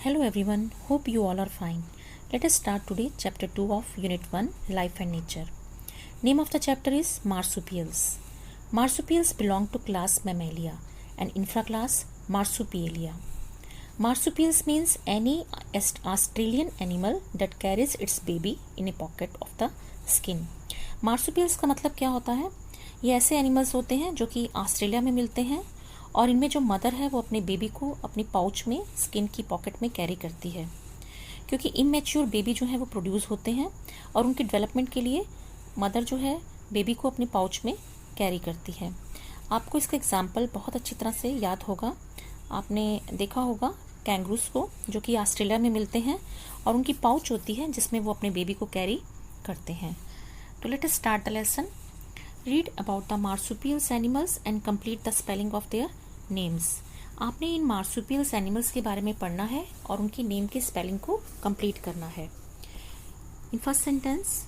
Hello everyone, hope you all are fine. Let us start today chapter 2 of Unit 1 Life and Nature. Name of the chapter is Marsupials. Marsupials belong to class Mammalia and infraclass Marsupialia. Marsupials means any Australian animal that carries its baby in a pocket of the skin. Marsupials का मतलब क्या होता है? ये ऐसे animals होते हैं जो कि ऑस्ट्रेलिया में मिलते हैं और इनमें जो मदर है वो अपने बेबी को अपनी पाउच में स्किन की पॉकेट में कैरी करती है, क्योंकि इमैच्योर बेबी जो है वो प्रोड्यूस होते हैं और उनके डेवलपमेंट के लिए मदर जो है बेबी को अपने पाउच में कैरी करती है। आपको इसका एग्जाम्पल बहुत अच्छी तरह से याद होगा, आपने देखा होगा कैंगरूज को जो कि ऑस्ट्रेलिया में मिलते हैं और उनकी पाउच होती है जिसमें वो अपने बेबी को कैरी करते हैं। तो let us start the lesson. Read about the marsupials animals and complete the spelling of their names. आपने इन मार्सुपियल्स एनिमल्स के बारे में पढ़ना है और उनकी नेम के स्पेलिंग को कंप्लीट करना है। इन फर्स्ट सेंटेंस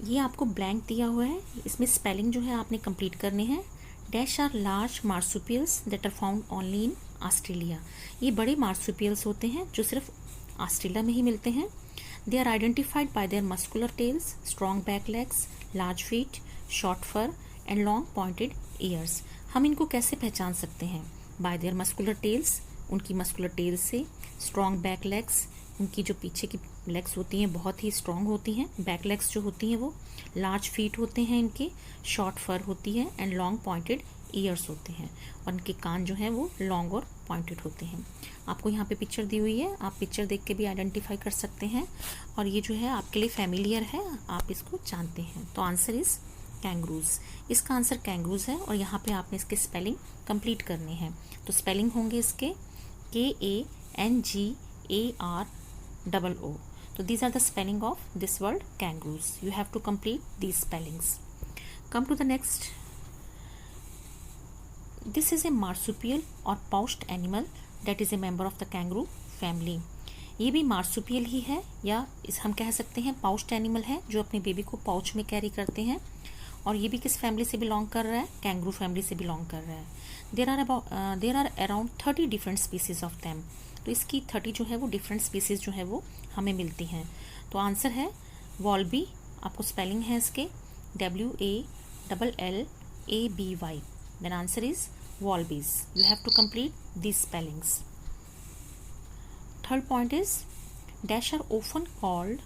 ये आपको ब्लैंक दिया हुआ है, इसमें स्पेलिंग जो है आपने कंप्लीट करने हैं। Dash are large marsupials that are found only in Australia. ये बड़े मार्सुपियल्स होते हैं जो सिर्फ ऑस्ट्रेलिया में ही मिलते हैं। They are identified by their muscular tails, strong back legs, large feet, short fur and long pointed ears. हम इनको कैसे पहचान सकते हैं? बाय देयर मस्कुलर टेल्स, उनकी मस्कुलर टेल्स से, स्ट्रॉन्ग बैक लेग्स, उनकी जो पीछे की लेग्स होती हैं बहुत ही स्ट्रॉन्ग होती हैं, बैक लेग्स जो होती हैं वो, लार्ज फीट होते हैं इनके, शॉर्ट फर होती है एंड लॉन्ग पॉइंटेड ईयर्स होते हैं और इनके कान जो हैं वो लॉन्ग और पॉइंटेड होते हैं। आपको यहाँ पे पिक्चर दी हुई है, आप पिक्चर देख के भी आइडेंटिफाई कर सकते हैं और ये जो है आपके लिए फैमिलियर है, आप इसको जानते हैं। तो आंसर इज कैंगरूज। इसका आंसर कैंगरूज है और यहाँ पे आपने इसके स्पेलिंग कंप्लीट करने हैं। तो स्पेलिंग होंगे इसके KANGAROO। तो these are the spelling of this word kangaroos. You have to complete these spellings. Come to the next. This is a marsupial और pouched animal that is a member of the kangaroo family. ये भी marsupial ही है या हम कह सकते हैं pouched animal है जो अपने बेबी को पाउच में कैरी करते हैं और ये भी किस फैमिली से बिलोंग कर रहा है? कैंगरू फैमिली से बिलोंग कर रहा है। There are around 30 different species of them. तो इसकी 30 जो है वो डिफरेंट स्पीसीज जो है वो हमें मिलती हैं। तो आंसर है वॉल्बी। आपको स्पेलिंग है इसके WALLABY। Then answer is wallabies. You have to complete these spellings. Third point is dash are often called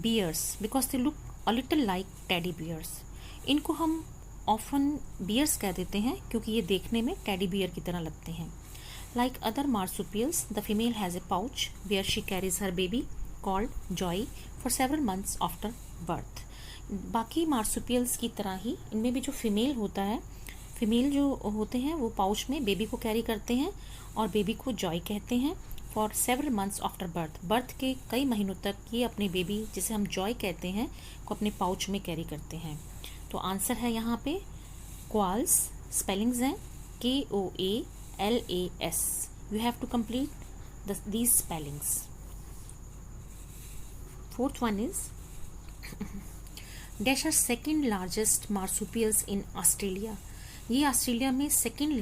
bears because they look a little like teddy bears. इनको हम ऑफन बियर्स कह देते हैं क्योंकि ये देखने में टेडी बियर की तरह लगते हैं। Like other marsupials the female has a pouch where she carries her baby called joey for several months after birth. बाकी मार्सुपियल्स की तरह ही इनमें भी जो फीमेल होता है, फीमेल जो होते हैं वो पाउच में बेबी को कैरी करते हैं और बेबी को जॉय कहते हैं for several months after birth. Birth के कई महीनों तक ये अपने बेबी जिसे हम जॉय कहते हैं को अपने पाउच में कैरी करते हैं। तो आंसर है यहाँ पे क्वाल्स। स्पेलिंग्स हैं KOALAS। You have to complete these spellings. Fourth one is dash are second largest marsupials in Australia. ये ऑस्ट्रेलिया में सेकेंड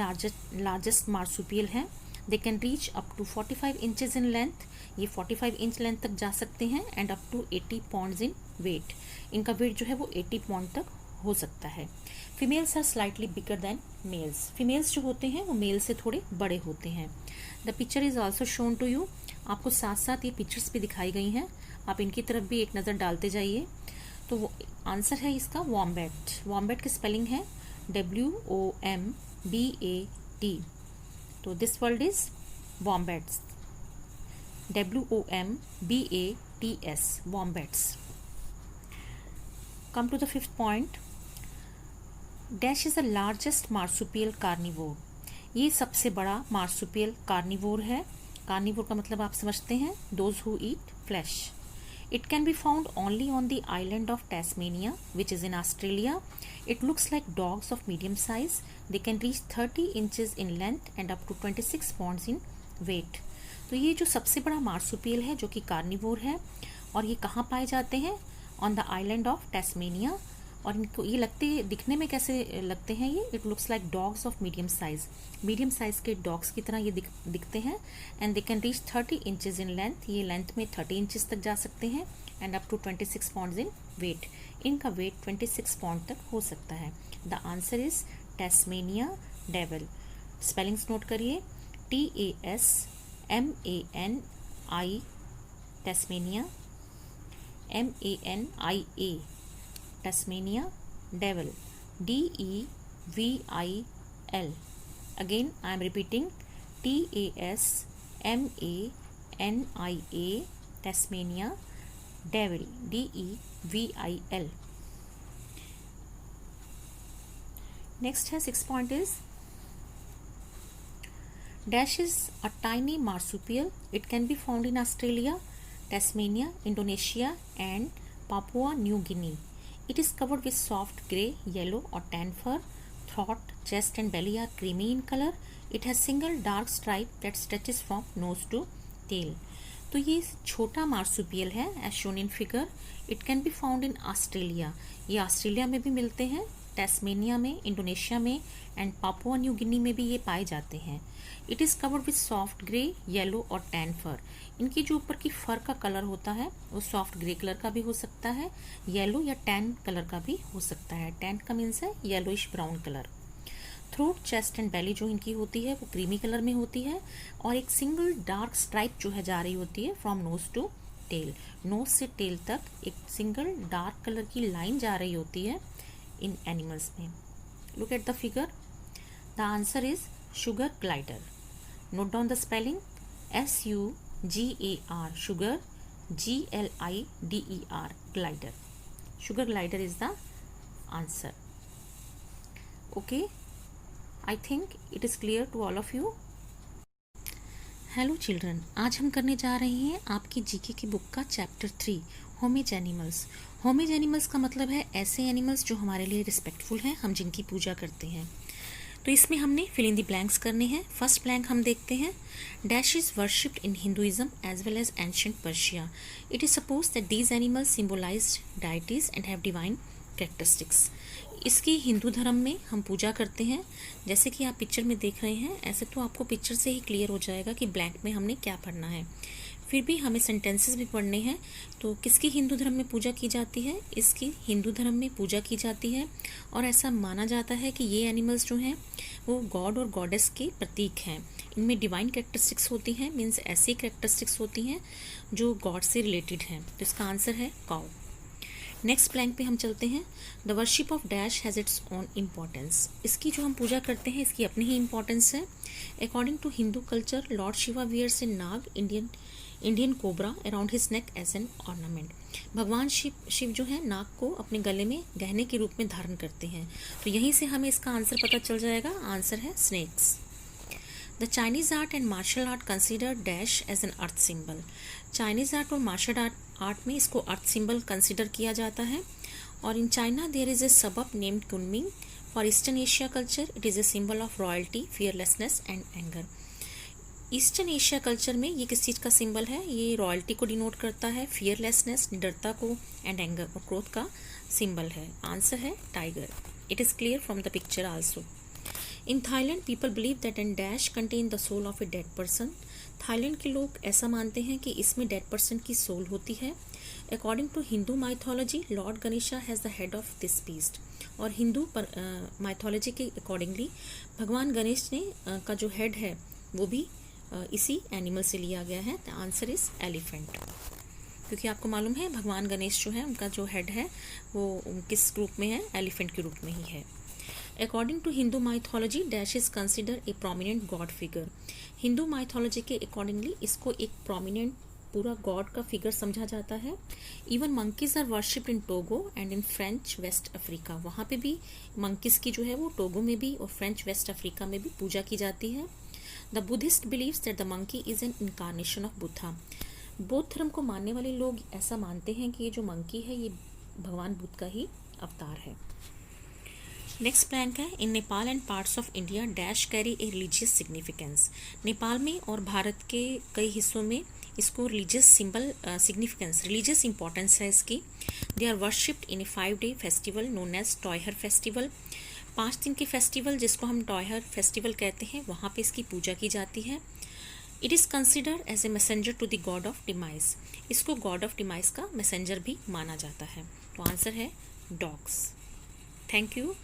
लार्जेस्ट मार्सुपियल है। They can reach up to 45 inches in length. ये 45 inch length तक जा सकते हैं and up to 80 pounds in weight. इनका weight जो है वो 80 पाउंड तक हो सकता है। Females are slightly bigger than males. Females जो होते हैं वो मेल से थोड़े बड़े होते हैं। The picture is also shown to you. आपको साथ साथ ये पिक्चर्स भी दिखाई गई हैं, आप इनकी तरफ भी एक नज़र डालते जाइए। तो वो आंसर है इसका वॉम्बैट। वॉम्बैट की स्पेलिंग है WOMBAT। तो this word is wombats. WOMBATS wombats. Come to the fifth point. Dash is the largest marsupial carnivore. ये सबसे बड़ा मार्सुपियल कार्निवोर है। कार्निवोर का मतलब आप समझते हैं, those who eat flash. It can be found only on the island of Tasmania, which is in Australia. It looks like dogs of medium size. They can reach 30 inches in length and up to 26 pounds in weight. तो ये जो सबसे बड़ा marsupial है जो कि carnivore है और ये कहाँ पाए जाते हैं? On the island of Tasmania. और इनको ये दिखने में कैसे लगते हैं ये, it looks like dogs of medium size के डॉग्स की तरह ये दिखते हैं। And they can reach 30 inches in length, ये लेंथ में 30 इंचेस तक जा सकते हैं। And up to 26 pounds in weight, इनका वेट 26 पाउंड तक हो सकता है। The answer is Tasmania devil. Spellings note करिए, TASMANI Tasmania, MANIA Tasmania devil, DEVIL। Again I am repeating, TASMANIA Tasmania devil, DEVIL। Next है 6 point is dash is a tiny marsupial. It can be found in Australia, Tasmania, Indonesia and Papua New Guinea. It is covered with soft grey, yellow or tan fur. Throat, chest and belly are creamy in color. It has single dark stripe that stretches from nose to tail. तो ये छोटा marsupial है as shown in figure. It can be found in Australia, ये Australia में भी मिलते हैं, टैस्मेनिया में, इंडोनेशिया में एंड पापुआ न्यू गिनी में भी ये पाए जाते हैं। It is covered with soft grey, yellow और टैन फर। इनकी जो ऊपर की फर का कलर होता है वो सॉफ्ट ग्रे कलर का भी हो सकता है, येलो या टैन कलर का भी हो सकता है। टैन का मीन्स है yellowish brown colour. Throat, chest and belly जो इनकी होती है वो क्रीमी कलर में होती है और एक सिंगल डार्क स्ट्राइप जो है जा रही होती है from nose to tail. Nose से टेल तक एक सिंगल डार्क कलर की लाइन जा रही होती है इन एनिमल्स में। Look at the figure, the answer is sugar glider. Note down the spelling, SUGAR sugar, GLIDER glider. Sugar glider is the answer. Okay, I think it is clear to all of you. Hello children, आज हम करने जा रहे हैं आपकी GK की book का chapter 3 homage animals. Homage animals का मतलब है ऐसे एनिमल्स जो हमारे लिए रिस्पेक्टफुल हैं, हम जिनकी पूजा करते हैं। तो इसमें हमने फिल इन द ब्लैंक्स करने हैं। फर्स्ट ब्लैंक हम देखते हैं, dash is worshipped in Hinduism as well as ancient Persia. It is suppose that these animals symbolize deities and have divine characteristics. इसकी हिंदू धर्म में हम पूजा करते हैं, जैसे कि आप पिक्चर में देख रहे हैं। ऐसे तो आपको पिक्चर से ही क्लियर हो जाएगा कि ब्लैंक में हमने क्या पढ़ना है। फिर भी हमें सेंटेंसेस भी पढ़ने हैं। तो किसकी हिंदू धर्म में पूजा की जाती है? इसकी हिंदू धर्म में पूजा की जाती है और ऐसा माना जाता है कि ये एनिमल्स जो हैं वो गॉड और गॉडेस के प्रतीक हैं। इनमें डिवाइन कैरेक्टरिस्टिक्स होती हैं, मीन्स ऐसी कैरेक्टरिस्टिक्स होती हैं जो गॉड से रिलेटेड हैं। तो इसका आंसर है काउ। नेक्स्ट ब्लैंक पे हम चलते हैं, the worship of dash has its own importance. इसकी जो हम पूजा करते हैं इसकी अपनी ही इम्पॉर्टेंस है। According to Hindu culture, lord Shiva wears a nag Indian cobra around his neck as an ornament. भगवान शिव जो है नाग को अपने गले में गहने के रूप में धारण करते हैं। तो यहीं से हमें इसका आंसर पता चल जाएगा, आंसर है snakes. The Chinese art and martial art consider dash as an earth symbol. Chinese art और मार्शल आर्ट में इसको अर्थ सिंबल कंसिडर किया जाता है। और in China there is a suburb named Kunming. For eastern Asia culture it is a symbol of royalty, fearlessness and anger. Eastern Asia culture में ये किस चीज़ का सिंबल है? ये रॉयल्टी को डिनोट करता है, फियरलेसनेस निडरता को, एंड एंगर और क्रोध का सिंबल है। आंसर है tiger. It is clear from the picture also. In Thailand people believe that an dash contain the soul of a dead person. Thailand के लोग ऐसा मानते हैं कि इसमें डेड पर्सन की सोल होती है। According to Hindu mythology, lord Ganesha has the head of this beast. और हिंदू माइथोलॉजी के अकॉर्डिंगली भगवान गणेश ने का जो हेड है वो भी इसी एनिमल से लिया गया है। द आंसर इज एलिफेंट, क्योंकि आपको मालूम है भगवान गणेश जो है उनका जो हेड है वो किस रूप में है? एलिफेंट के रूप में ही है। According to Hindu mythology, dash is consider a prominent god figure. Hindu mythology के अकॉर्डिंगली इसको एक प्रोमिनेंट पूरा गॉड का फिगर समझा जाता है। Even monkeys are worshipped in Togo and in French West Africa. वहाँ पे भी मंकीज की जो है वो टोगो में भी और फ्रेंच वेस्ट अफ्रीका में भी पूजा की जाती है। The Buddhist believes that the monkey is an incarnation of Buddha. बौद्ध धर्म को मानने वाले लोग ऐसा मानते हैं कि ये जो मंकी है ये भगवान बुद्ध का ही अवतार है। नेक्स्ट ब्लैंक है, in Nepal and parts of India dash carry a religious significance. Nepal में और भारत के कई हिस्सों में इसको religious symbol significance, religious importance है इसकी। They are worshipped in a 5-day festival known as Tihar festival. 5 दिन के फेस्टिवल जिसको हम टॉयहर फेस्टिवल कहते हैं, वहाँ पे इसकी पूजा की जाती है। It is consider as a messenger to the god of demise. इसको गॉड ऑफ डिमाइस का मैसेंजर भी माना जाता है। तो आंसर है डॉग्स। Thank you.